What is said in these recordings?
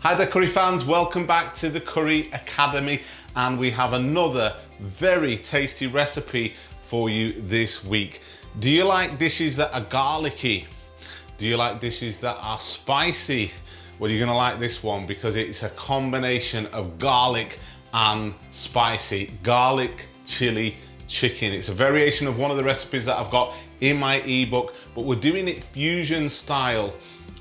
Hi there curry fans, welcome back to the Curry Academy, and we have another very tasty recipe for you this week. Do you like dishes that are garlicky? Do you like dishes that are spicy? Well, you're gonna like this one because it's a combination of garlic and spicy. Garlic chili chicken. It's a variation of one of the recipes that I've got in my ebook, but we're doing it fusion style.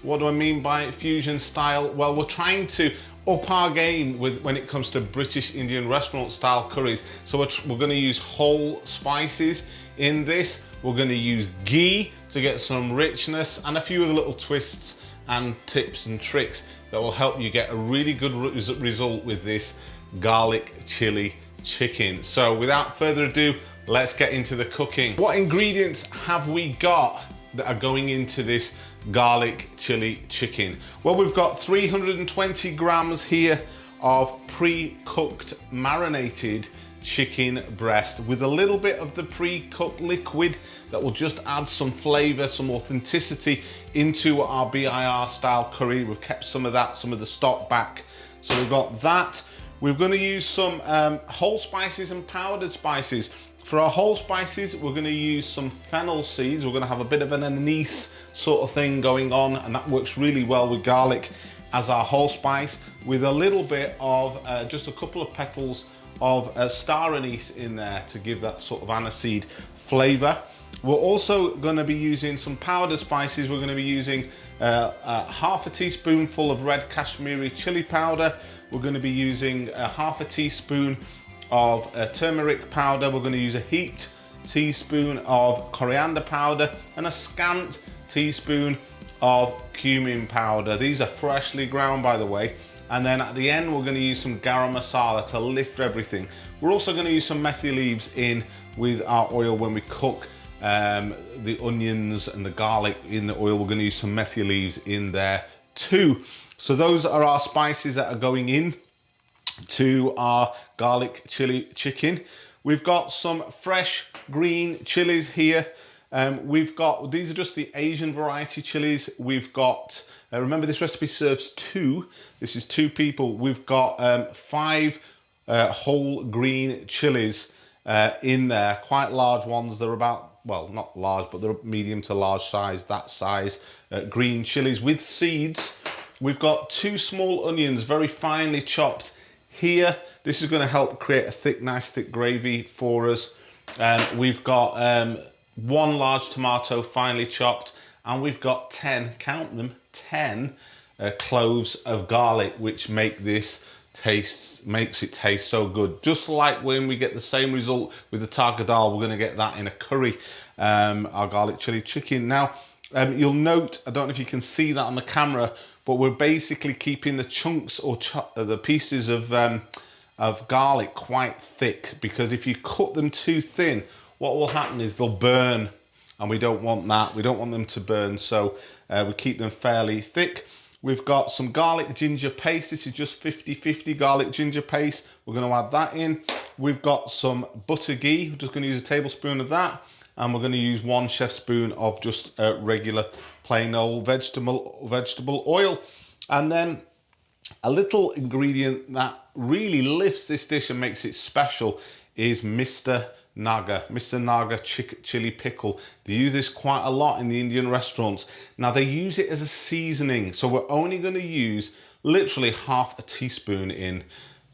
What do I mean by fusion style? Well, we're trying to up our game when it comes to British Indian restaurant style curries. So we're going to use whole spices in this. We're going to use ghee to get some richness and a few other little twists and tips and tricks that will help you get a really good result with this garlic chili chicken. So without further ado, let's get into the cooking. What ingredients have we got that are going into this garlic chili chicken? Well, we've got 320 grams here of pre-cooked marinated chicken breast with a little bit of the pre-cooked liquid that will just add some flavor, some authenticity into our BIR style curry. We've kept some of that, some of the stock back. So we've got that. We're going to use some whole spices and powdered spices. For our whole spices, we're going to use some fennel seeds. We're going to have a bit of an anise sort of thing going on, and that works really well with garlic as our whole spice, with a little bit of just a couple of petals of star anise in there to give that sort of aniseed flavor. We're also going to be using some powdered spices. We're going to be using half a teaspoonful of red Kashmiri chili powder. We're going to be using half a teaspoon of turmeric powder. We're going to use a heaped teaspoon of coriander powder and a scant teaspoon of cumin powder. These are freshly ground, by the way. And then at the end, we're going to use some garam masala to lift everything. We're also going to use some methi leaves in with our oil when we cook the onions and the garlic in the oil. We're going to use some methi leaves in there too. So those are our spices that are going in to our garlic chili chicken. We've got some fresh green chilies here. These are just the Asian variety chilies. We've got, remember this recipe serves two. This is two people. We've got 5 whole green chilies in there, quite large ones. They're about, well, not large, but they're medium to large size, that size. Green chilies with seeds. We've got 2 small onions, very finely chopped here. This is going to help create a nice thick gravy for us. We've got 1 large tomato finely chopped, and we've got 10, count them, 10 cloves of garlic, which makes it taste so good. Just like when we get the same result with the 𝒕𝗏 dal, we're going to get that in a curry, our garlic chili chicken. Now, you'll note, I don't know if you can see that on the camera, but we're basically keeping the chunks or the pieces of garlic quite thick, because if you cut them too thin, what will happen is they'll burn, and we don't want that. We don't want them to burn, so we keep them fairly thick. We've got some garlic ginger paste. This is just 50-50 garlic ginger paste. We're going to add that in. We've got some butter ghee. We're just going to use a tablespoon of that, and we're going to use 1 chef spoon of just regular plain old vegetable oil. And then a little ingredient that really lifts this dish and makes it special is Mr. Naga chili pickle. They use this quite a lot in the Indian restaurants. Now they use it as a seasoning, so we're only going to use literally half a teaspoon in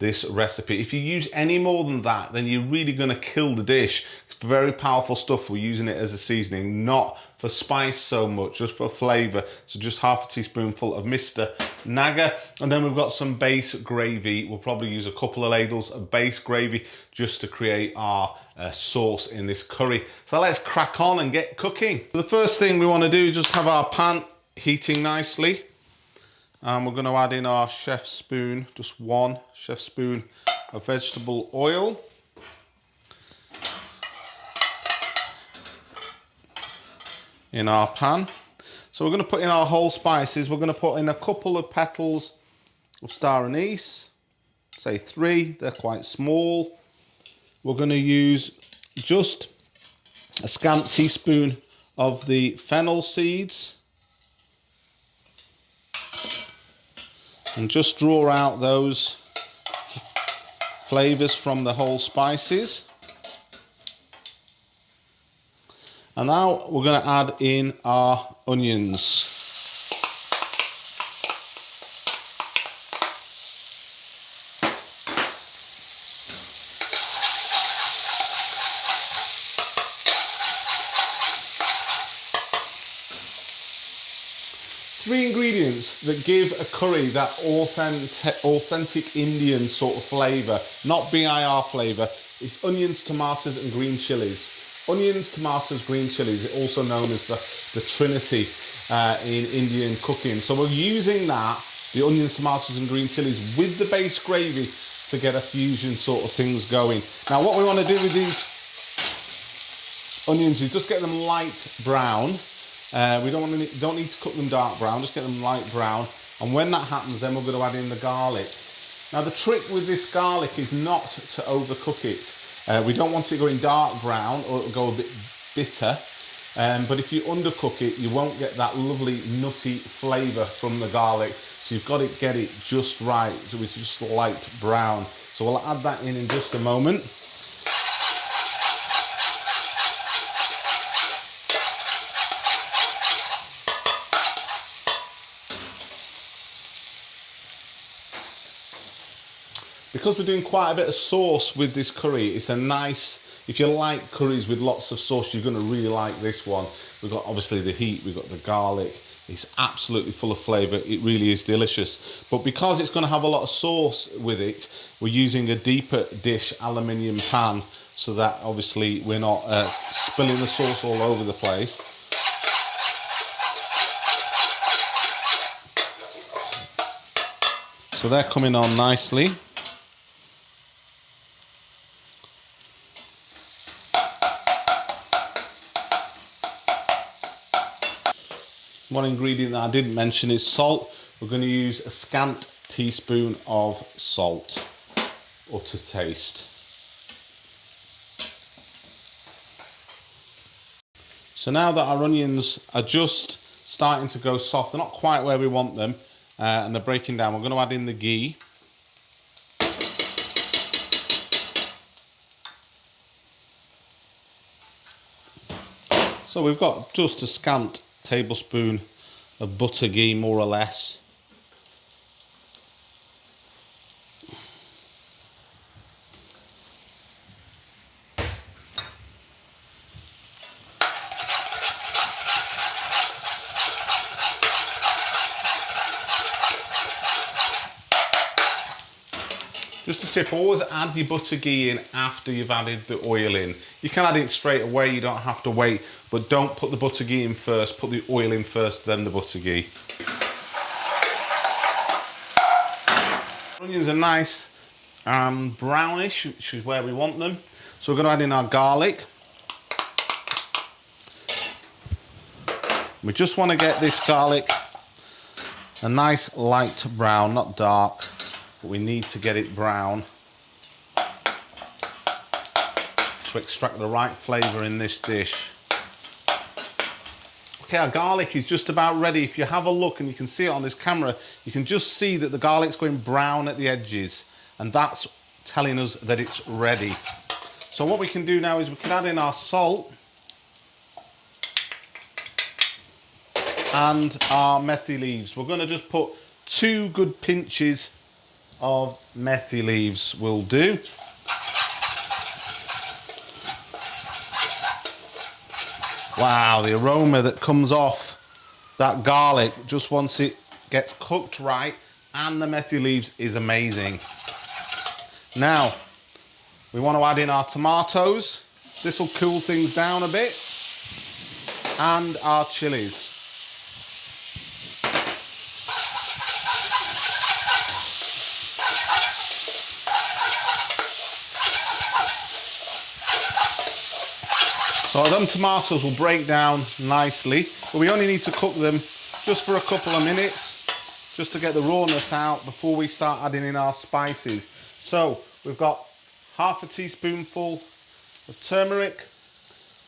this recipe. If you use any more than that, then you're really going to kill the dish. It's very powerful stuff. We're using it as a seasoning, not for spice so much, just for flavor. So just half a teaspoonful of Mr. Naga. And then we've got some base gravy. We'll probably use a couple of ladles of base gravy just to create our sauce in this curry. So let's crack on and get cooking. The first thing we want to do is just have our pan heating nicely. And we're going to add in our chef spoon, just 1 chef spoon of vegetable oil. In our pan. So we're going to put in our whole spices. We're going to put in a couple of petals of star anise, say 3, they're quite small. We're going to use just a scant teaspoon of the fennel seeds. and just draw out those flavours from the whole spices. And now we're going to add in our onions. Three ingredients that give a curry that authentic Indian sort of flavour, not BIR flavour. It's onions, tomatoes and green chilies. Onions, tomatoes, green chilies, also known as the Trinity in Indian cooking. So we're using that, the onions, tomatoes and green chilies with the base gravy to get a fusion sort of things going. Now what we want to do with these onions is just get them light brown. We don't need to cook them dark brown, just get them light brown. And when that happens, then we're going to add in the garlic. Now the trick with this garlic is not to overcook it. We don't want it going dark brown or it'll go a bit bitter. But if you undercook it, you won't get that lovely nutty flavour from the garlic. So you've got to get it just right, so it's just light brown. So we'll add that in just a moment. Because we're doing quite a bit of sauce with this curry, it's a nice, if you like curries with lots of sauce, you're going to really like this one. We've got obviously the heat, we've got the garlic, it's absolutely full of flavour, it really is delicious. But because it's going to have a lot of sauce with it, we're using a deeper dish aluminium pan so that obviously we're not spilling the sauce all over the place. So they're coming on nicely. One ingredient that I didn't mention is salt. We're going to use a scant teaspoon of salt, or to taste. So now that our onions are just starting to go soft, they're not quite where we want them, and they're breaking down, we're going to add in the ghee. So we've got just a scant tablespoon of butter ghee, more or less. Just a tip, always add your butter ghee in after you've added the oil in. You can add it straight away, you don't have to wait, but don't put the butter ghee in first, put the oil in first, then the butter ghee. Onions are nice and brownish, which is where we want them. So we're going to add in our garlic. We just want to get this garlic a nice light brown, not dark. But we need to get it brown to extract the right flavour in this dish. Okay, our garlic is just about ready. If you have a look, and you can see it on this camera, you can just see that the garlic's going brown at the edges, and that's telling us that it's ready. So what we can do now is we can add in our salt and our methi leaves. We're going to just put 2 good pinches of methi leaves will do. Wow, the aroma that comes off that garlic just once it gets cooked right, and the methi leaves is amazing. Now we want to add in our tomatoes. This will cool things down a bit, and our chilies. So them tomatoes will break down nicely, but we only need to cook them just for a couple of minutes, just to get the rawness out before we start adding in our spices. So we've got half a teaspoonful of turmeric,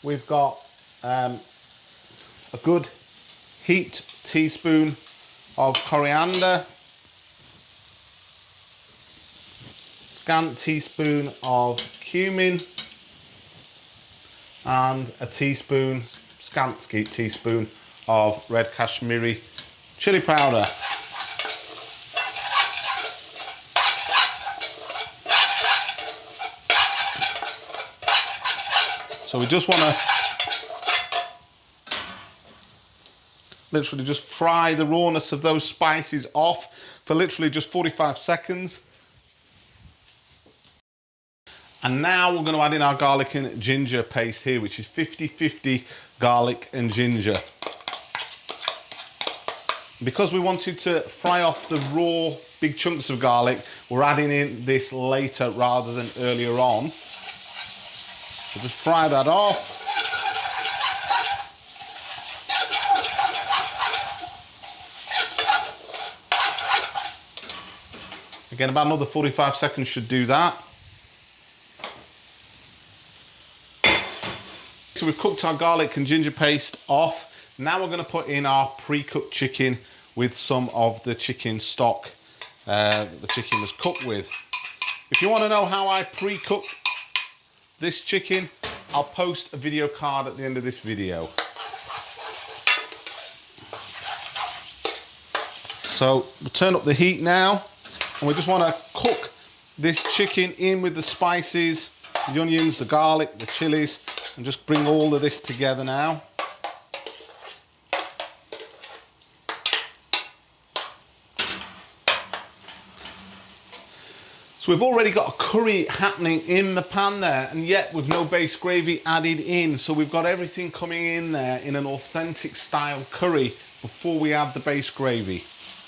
we've got a good heaped teaspoon of coriander, scant teaspoon of cumin, and a scant teaspoon of red Kashmiri chili powder. So we just want to literally just fry the rawness of those spices off for literally just 45 seconds. And now we're going to add in our garlic and ginger paste here, which is 50-50 garlic and ginger. Because we wanted to fry off the raw big chunks of garlic, we're adding in this later rather than earlier on. So just fry that off. Again, about another 45 seconds should do that. So we've cooked our garlic and ginger paste off. Now we're going to put in our pre-cooked chicken with some of the chicken stock the chicken was cooked with. If you want to know how I pre-cook this chicken, I'll post a video card at the end of this video. So we'll turn up the heat now, and we just want to cook this chicken in with the spices, the onions, the garlic, the chilies, and just bring all of this together now. So we've already got a curry happening in the pan there, and yet with no base gravy added in. So we've got everything coming in there in an authentic style curry before we add the base gravy.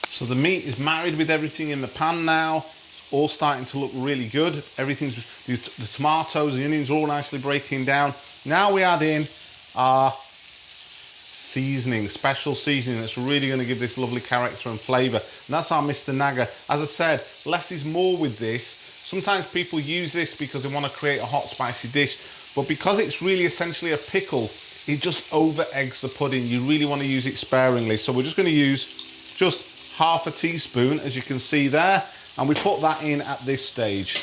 So the meat is married with everything in the pan now. It's all starting to look really good. Everything's, the tomatoes, the onions are all nicely breaking down. Now we add in our seasoning, special seasoning that's really going to give this lovely character and flavour. And that's our 𝒔𝒎𝒂𝒛𝒏. As I said, less is more with this. Sometimes people use this because they want to create a hot spicy dish, but because it's really essentially a pickle, it just over eggs the pudding. You really want to use it sparingly. So we're just going to use just half a teaspoon, as you can see there, and we put that in at this stage.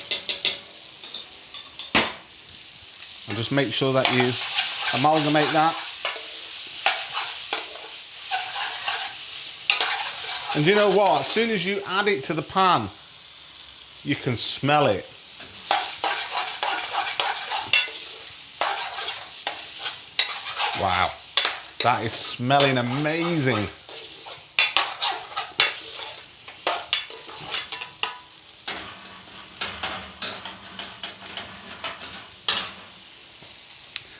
And just make sure that you amalgamate that. And you know what? As soon as you add it to the pan, you can smell it. Wow, that is smelling amazing.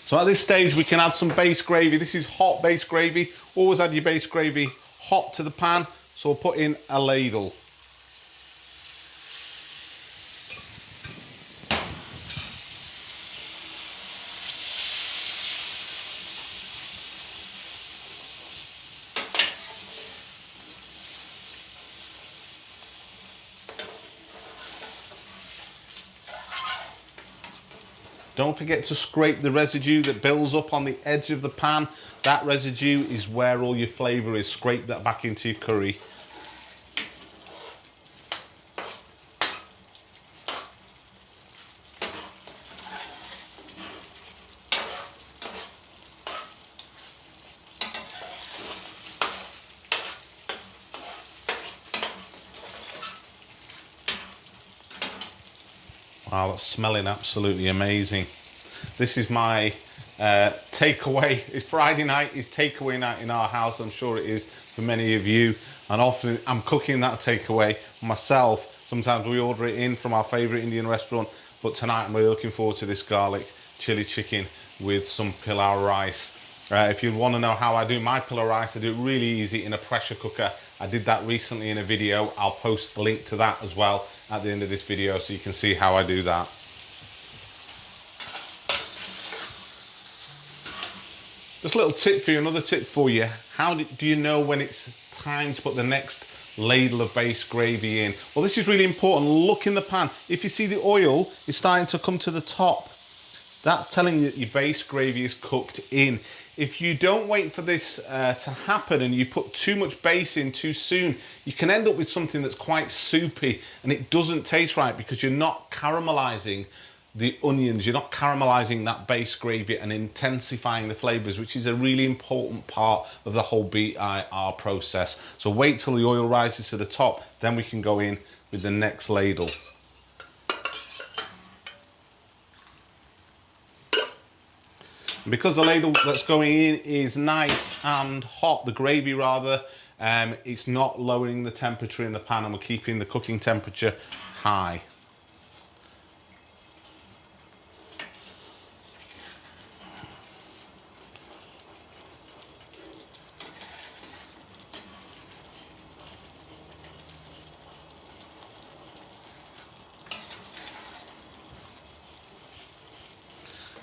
So at this stage we can add some base gravy. This is hot base gravy. Always add your base gravy hot to the pan. So we'll put in a ladle. Don't forget to scrape the residue that builds up on the edge of the pan. That residue is where all your flavour is. Scrape that back into your curry. Wow, that's smelling absolutely amazing. This is my takeaway. It's Friday night, it's takeaway night in our house. I'm sure it is for many of you. And often I'm cooking that takeaway myself. Sometimes we order it in from our favourite Indian restaurant. But tonight I'm really looking forward to this garlic chili chicken with some pilau rice. If you want to know how I do my pilau rice, I do it really easy in a pressure cooker. I did that recently in a video. I'll post a link to that as well at the end of this video so you can see how I do that. Just a little tip for you, another tip for you. How do you know when it's time to put the next ladle of base gravy in? Well, this is really important. Look in the pan. If you see the oil is starting to come to the top, that's telling you that your base gravy is cooked in. if you don't wait for this to happen and you put too much base in too soon, you can end up with something that's quite soupy and it doesn't taste right because you're not caramelizing the onions, you're not caramelizing that base gravy and intensifying the flavors, which is a really important part of the whole BIR process. So wait till the oil rises to the top, then we can go in with the next ladle. And because the ladle that's going in is nice and hot, the gravy rather, it's not lowering the temperature in the pan and we're keeping the cooking temperature high.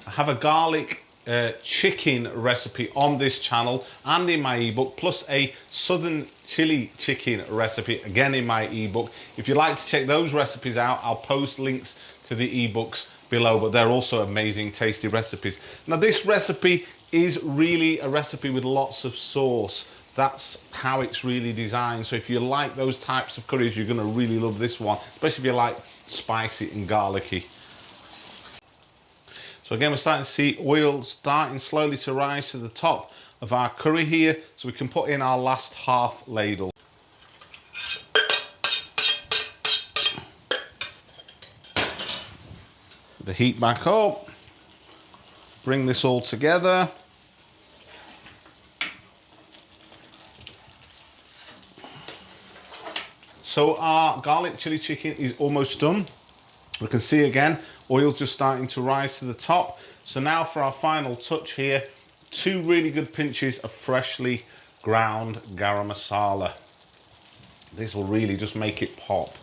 I have a garlic chicken recipe on this channel and in my ebook, plus a southern chili chicken recipe again in my ebook. If you'd like to check those recipes out, I'll post links to the ebooks below, but they're also amazing, tasty recipes. Now this recipe is really a recipe with lots of sauce. That's how it's really designed. So if you like those types of curries, you're gonna really love this one, especially if you like spicy and garlicky. So again, we're starting to see oil starting slowly to rise to the top of our curry here, so we can put in our last half ladle. The heat back up, bring this all together. So our garlic chili chicken is almost done. We can see again, oil just starting to rise to the top. So now for our final touch here, 2 really good pinches of freshly ground garam masala. This will really just make it pop.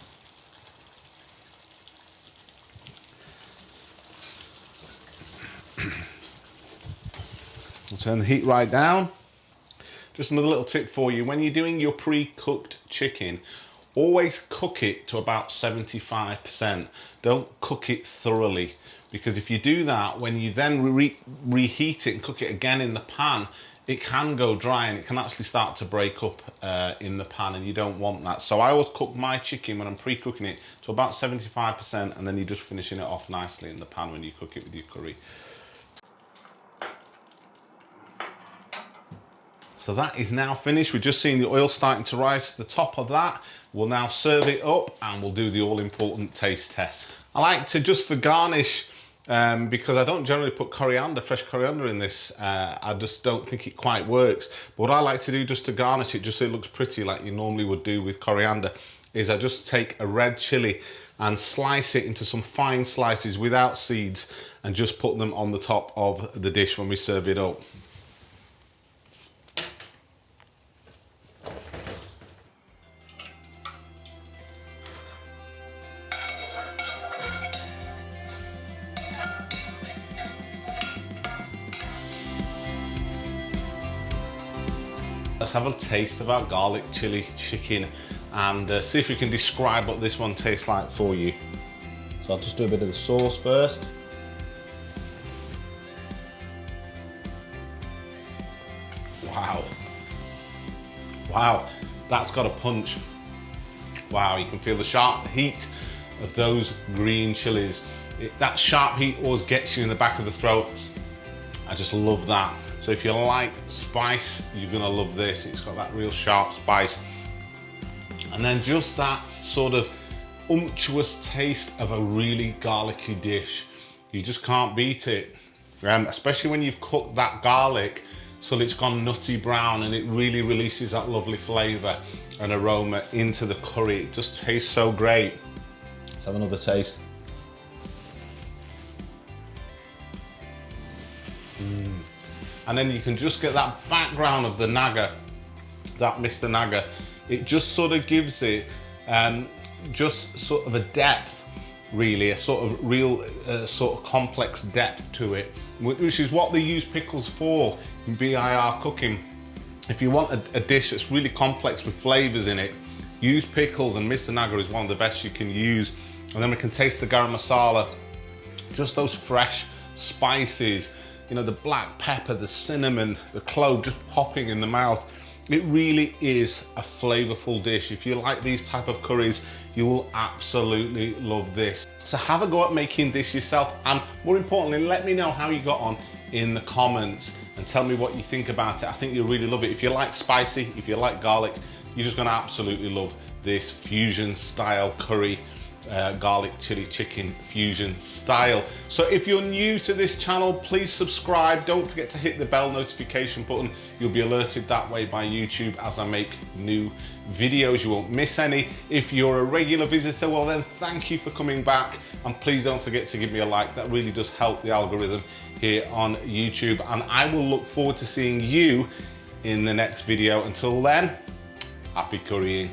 I'll turn the heat right down. Just another little tip for you, when you're doing your pre-cooked chicken, always cook it to about 75%. Don't cook it thoroughly, because if you do that, when you then reheat it and cook it again in the pan, it can go dry and it can actually start to break up in the pan, and you don't want that. So I always cook my chicken when I'm pre-cooking it to about 75%, and then you're just finishing it off nicely in the pan when you cook it with your curry. So that is now finished. We're just seeing the oil starting to rise to the top of that. We'll now serve it up and we'll do the all-important taste test. I like to, just for garnish, because I don't generally put coriander, fresh coriander in this, I just don't think it quite works. But what I like to do just to garnish it, just so it looks pretty like you normally would do with coriander, is I just take a red chili and slice it into some fine slices without seeds and just put them on the top of the dish when we serve it up. Let's have a taste of our garlic chili chicken and see if we can describe what this one tastes like for you. So I'll just do a bit of the sauce first. Wow. Wow, that's got a punch. Wow, you can feel the sharp heat of those green chilies. That sharp heat always gets you in the back of the throat. I just love that. So if you like spice, you're gonna love this. It's got that real sharp spice. And then just that sort of unctuous taste of a really garlicky dish. You just can't beat it. Especially when you've cooked that garlic so it's gone nutty brown and it really releases that lovely flavor and aroma into the curry. It just tastes so great. Let's have another taste. And then you can just get that background of the naga, that Mr. Naga. It just sort of gives it just sort of a depth, really, a sort of real sort of complex depth to it, which is what they use pickles for in BIR cooking. If you want a dish that's really complex with flavors in it, use pickles, and Mr. Naga is one of the best you can use. And then we can taste the garam masala, just those fresh spices, you know, the black pepper, the cinnamon, the clove just popping in the mouth. It really is a flavorful dish. If you like these type of curries, you will absolutely love this. So have a go at making this yourself, and more importantly, let me know how you got on in the comments and tell me what you think about it. I think you'll really love it. If you like spicy, if you like garlic, you're just gonna absolutely love this fusion style curry. Garlic chili chicken fusion style. So if you're new to this channel, please subscribe. Don't forget to hit the bell notification button. You'll be alerted that way by YouTube as I make new videos. You won't miss any. If you're a regular visitor, well then thank you for coming back, and please don't forget to give me a like. That really does help the algorithm here on YouTube, and I will look forward to seeing you in the next video. Until then, happy currying.